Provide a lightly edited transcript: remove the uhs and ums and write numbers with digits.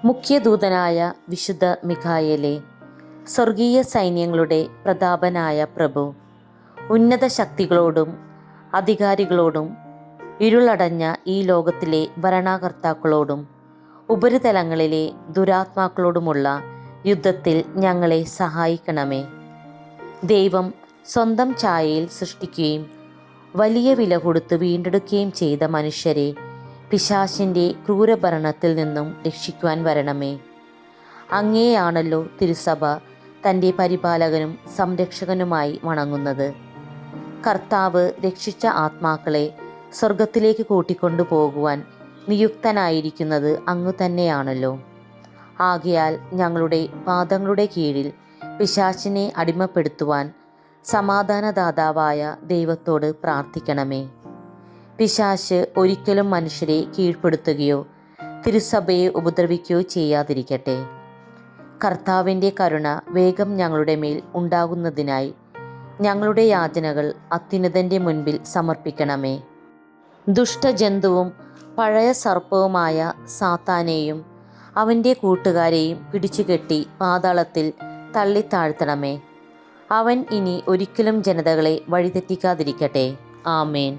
മുഖ്യദൂതനായ വിശുദ്ധ മിഖായേലേ, സ്വർഗീയ സൈന്യങ്ങളുടെ പ്രതാപനായ പ്രഭു, ഉന്നത ശക്തികളോടും അധികാരികളോടും ഇരുളടഞ്ഞ ഈ ലോകത്തിലെ ഭരണകർത്താക്കളോടും ഉപരിതലങ്ങളിലെ ദുരാത്മാക്കളോടുമുള്ള യുദ്ധത്തിൽ ഞങ്ങളെ സഹായിക്കണമേ. ദൈവം സ്വന്തം ഛായയിൽ സൃഷ്ടിക്കുകയും വലിയ വില കൊടുത്ത് വീണ്ടെടുക്കുകയും ചെയ്ത മനുഷ്യരെ പിശാചിൻ്റെ ക്രൂരഭരണത്തിൽ നിന്നും രക്ഷിക്കുവാൻ വരണമേ. അങ്ങേയാണല്ലോ തിരുസഭ തൻ്റെ പരിപാലകനും സംരക്ഷകനുമായി വണങ്ങുന്നത്. കർത്താവ് രക്ഷിച്ച ആത്മാക്കളെ സ്വർഗത്തിലേക്ക് കൂട്ടിക്കൊണ്ടു പോകുവാൻ നിയുക്തനായിരിക്കുന്നത് അങ്ങു തന്നെയാണല്ലോ. ആകയാൽ ഞങ്ങളുടെ പാദങ്ങളുടെ കീഴിൽ പിശാചിനെ അടിമപ്പെടുത്തുവാൻ സമാധാനദാതാവായ ദൈവത്തോട് പ്രാർത്ഥിക്കണമേ. പിശാച് ഒരിക്കലും മനുഷ്യരെ കീഴ്പ്പെടുത്തുകയോ തിരുസഭയെ ഉപദ്രവിക്കുകയോ ചെയ്യാതിരിക്കട്ടെ. കർത്താവിൻ്റെ കരുണ വേഗം ഞങ്ങളുടെ മേൽ ഉണ്ടാകുന്നതിനായി ഞങ്ങളുടെ യാചനകൾ അത്യുന്നതൻ്റെ മുൻപിൽ സമർപ്പിക്കണമേ. ദുഷ്ടജന്തുവും പഴയ സർപ്പവുമായ സാത്താനെയും അവൻ്റെ കൂട്ടുകാരെയും പിടിച്ചുകെട്ടി പാതാളത്തിൽ തള്ളിത്താഴ്ത്തണമേ. അവൻ ഇനി ഒരിക്കലും ജനതകളെ വഴിതെറ്റിക്കാതിരിക്കട്ടെ. ആമേൻ.